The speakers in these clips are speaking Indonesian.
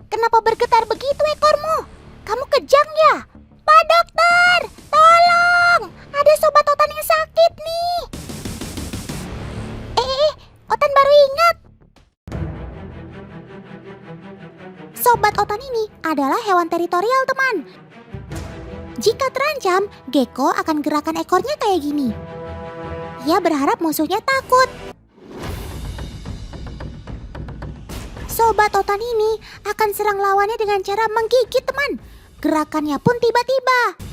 kenapa bergetar begitu ekormu? Kamu kejang ya? Pak dokter, tolong! Ada sobat Otan yang sakit nih. Otan baru ingat. Sobat Otan ini adalah hewan teritorial, teman. Jika terancam, gecko akan gerakan ekornya kayak gini. Ia berharap musuhnya takut. Sobat Otan ini akan serang lawannya dengan cara menggigit, teman. Gerakannya pun tiba-tiba.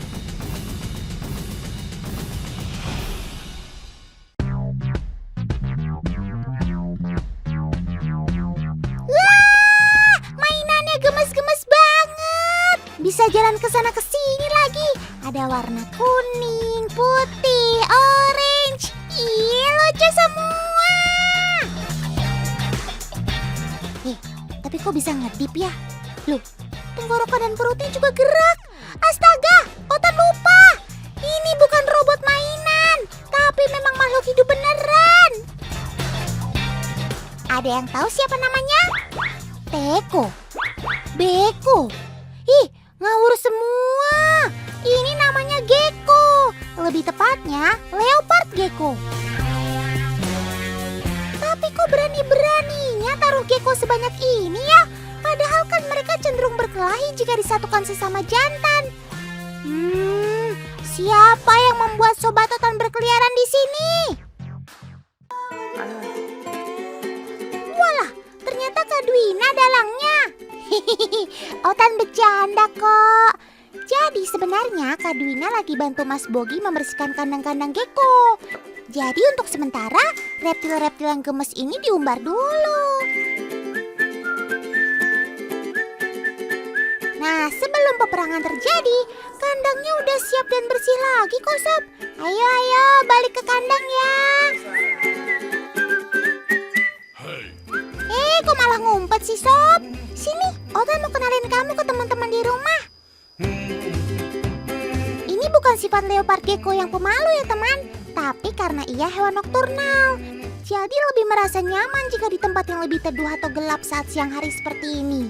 Wah, mainannya gemes-gemes banget. Bisa jalan ke sana ke sini lagi. Ada warna kuning, putih, orange. Ih, lucu semua. Tapi kok bisa ngedip ya? Loh, tenggorokan dan perutnya juga gerak. Astaga, Otan lupa. Ini bukan robot mainan, tapi memang makhluk hidup beneran. Ada yang tahu siapa namanya? Teko, Beko. Ih, ngawur semua. Ini namanya gecko. Lebih tepatnya, leopard gecko. Tapi kok berani-beraninya taruh gecko sebanyak ini ya? Padahal kan mereka cenderung berkelahi jika disatukan sesama jantan. Siapa yang membuat sobat Otan berkeliaran di sini? Walah, ternyata Kak Dwina dalangnya. Otan bercanda kok. Jadi sebenarnya Kak Dwina lagi bantu Mas Bogi membersihkan kandang-kandang gecko. Jadi untuk sementara, reptil-reptil yang gemes ini diumbar dulu. Nah, sebelum peperangan terjadi, kandangnya udah siap dan bersih lagi kok, Sob. Ayo, balik ke kandang ya. Kok malah ngumpet sih, Sob? Sini, Otan mau kenalin kamu ke teman-teman di rumah. Ini bukan sifat leopard gecko yang pemalu ya, teman. Tapi karena ia hewan nokturnal, jadi lebih merasa nyaman jika di tempat yang lebih teduh atau gelap saat siang hari seperti ini.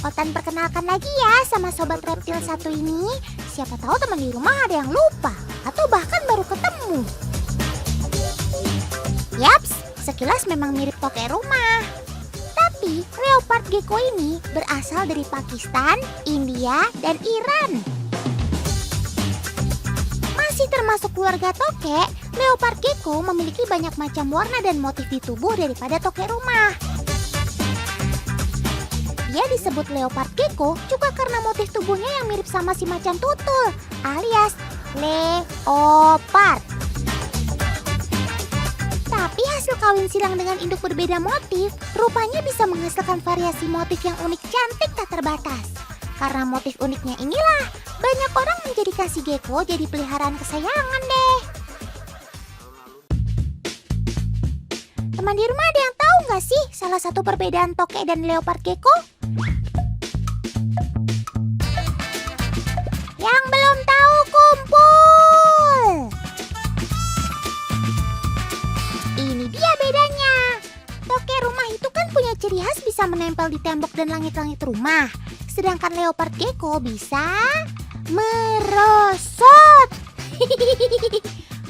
Otan perkenalkan lagi ya sama sobat reptil satu ini. Siapa tahu teman di rumah ada yang lupa atau bahkan baru ketemu. Yaps, sekilas memang mirip tokek rumah. Tapi leopard gecko ini berasal dari Pakistan, India, dan Iran. Masih termasuk keluarga tokek, leopard gecko memiliki banyak macam warna dan motif di tubuh daripada tokek rumah. Dia disebut leopard gecko juga karena motif tubuhnya yang mirip sama si macan tutul, alias leopard. Tapi hasil kawin silang dengan induk berbeda motif, rupanya bisa menghasilkan variasi motif yang unik cantik tak terbatas. Karena motif uniknya inilah, banyak orang menjadikan si gecko jadi peliharaan kesayangan deh. Teman di rumah ada yang tahu nggak sih salah satu perbedaan tokek dan leopard gecko? Yang belum tahu kumpul. Ini dia bedanya. Tokek rumah itu kan punya ciri khas bisa menempel di tembok dan langit-langit rumah. Sedangkan leopard gecko bisa merosot.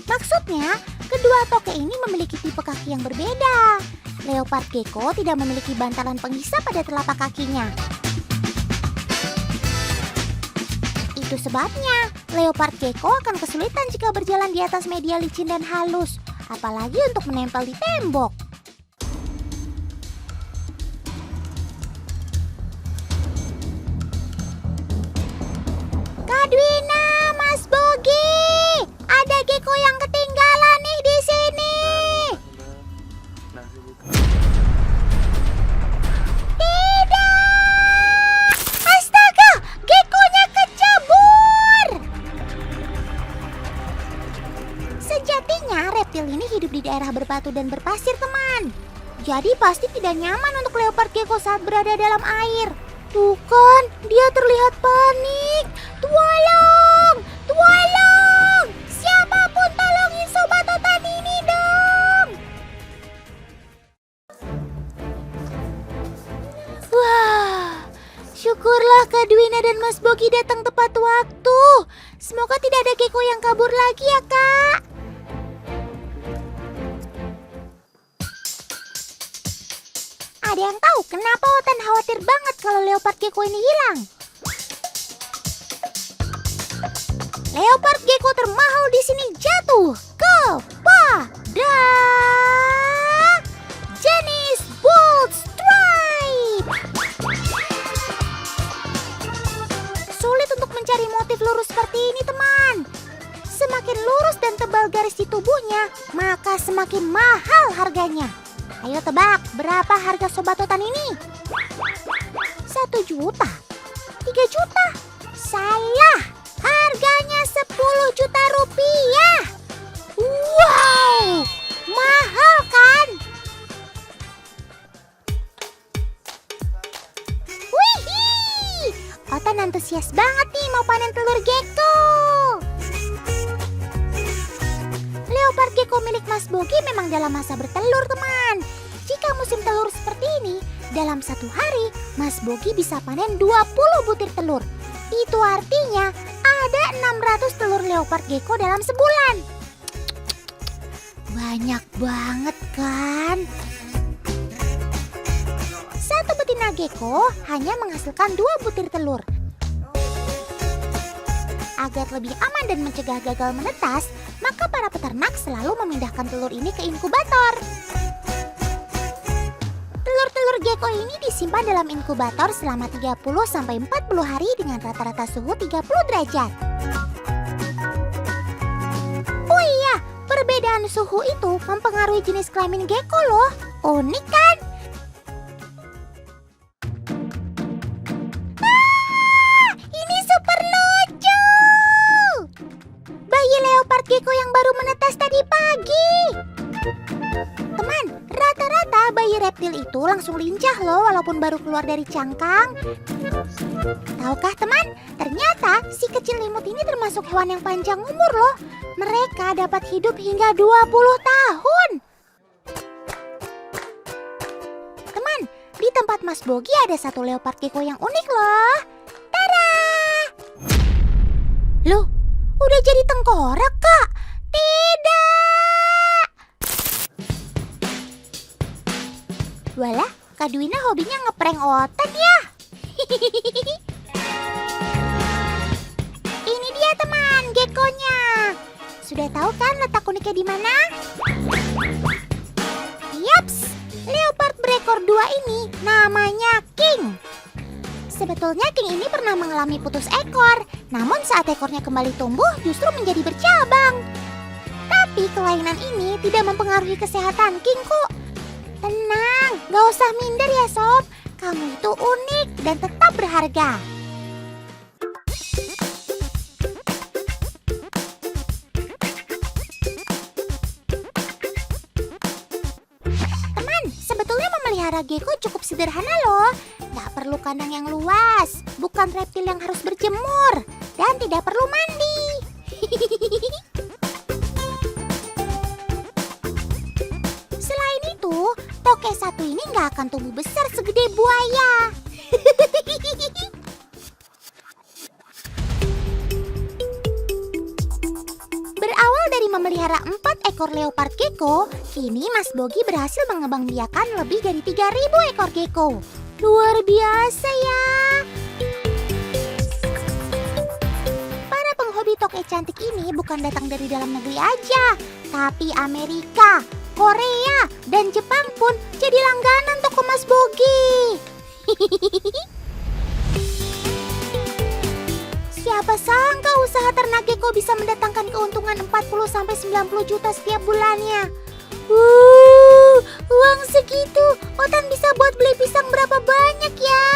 Maksudnya, kedua tokek ini memiliki tipe kaki yang berbeda. Leopard gecko tidak memiliki bantalan penghisap pada telapak kakinya. Itu sebabnya leopard gecko akan kesulitan jika berjalan di atas media licin dan halus, apalagi untuk menempel di tembok. Kak Dwina, Mas Bogi, ada gecko yang ketinggalan nih di sini. Tidak! Astaga, geckonya kecebur! Sejatinya reptil ini hidup di daerah berbatu dan berpasir, teman. Jadi pasti tidak nyaman untuk leopard gecko saat berada dalam air. Tuh kan, dia terlihat panik. Tolong! Tolong! Siapapun tolongin sobat Otan ini dong! dan Mas Bogi datang tepat waktu. Semoga tidak ada gecko yang kabur lagi ya, Kak. Ada yang tahu kenapa Otan khawatir banget kalau leopard gecko ini hilang? Leopard gecko termahal di sini jatuh kepada jenis Bold Stripe. Sulit untuk mencari motif lurus seperti ini, teman. Semakin lurus dan tebal garis di tubuhnya, maka semakin mahal harganya. Ayo tebak, berapa harga sobat Otan ini? 1 juta? 3 juta? Salah, harganya 10 juta rupiah. Wow, mahal kan? Wih, Otan antusias banget nih mau panen telur gecko. Leopard gecko milik Mas Bogi memang dalam masa bertelur, teman. Jika musim telur seperti ini, dalam 1 hari Mas Bogi bisa panen 20 butir telur. Itu artinya ada 600 telur leopard gecko dalam sebulan. Banyak banget kan? Satu betina gecko hanya menghasilkan 2 butir telur. Agar lebih aman dan mencegah gagal menetas, maka para peternak selalu memindahkan telur ini ke inkubator. Telur-telur gecko ini disimpan dalam inkubator selama 30-40 hari dengan rata-rata suhu 30 derajat. Oh iya, perbedaan suhu itu mempengaruhi jenis kelamin gecko loh. Unik kan? Ini super lucu! Bayi leopard gecko yang baru menetas tadi pagi. Teman, rata-rata bayi reptil itu langsung lincah loh walaupun baru keluar dari cangkang. Tahukah teman, ternyata si kecil limut ini termasuk hewan yang panjang umur loh. Mereka dapat hidup hingga 20 tahun. Teman, di tempat Mas Bogi ada satu leopard gecko yang unik loh. Tada! Loh, udah jadi tengkorak, Kak? Tidak! Walah, Kak Dwina hobinya ngeprank Otan ya. Ini dia teman, geckonya. Sudah tahu kan letak uniknya di mana? Yaps, leopard berekor 2 ini namanya King. Sebetulnya King ini pernah mengalami putus ekor, namun saat ekornya kembali tumbuh justru menjadi bercabang. Tapi kelainan ini tidak mempengaruhi kesehatan King kok. Tenang, gak usah minder ya sob. Kamu itu unik dan tetap berharga. Teman, sebetulnya memelihara gecko cukup sederhana loh. Gak perlu kandang yang luas, bukan reptil yang harus berjemur, dan tidak perlu mandi. Selain itu, toke satu ini gak akan tumbuh besar segede buaya. Berawal dari memelihara 4 ekor leopard gecko, kini Mas Bogi berhasil mengembangbiakan lebih dari 3.000 ekor gecko. Luar biasa ya. Para penghobi toke cantik ini bukan datang dari dalam negeri aja, tapi Amerika, Korea, dan Jepang pun jadi langganan toko Mas Bogi. Siapa sangka usaha ternak gecko bisa mendatangkan keuntungan 40-90 juta setiap bulannya. Uang segitu, Otan bisa buat beli pisang berapa banyak ya?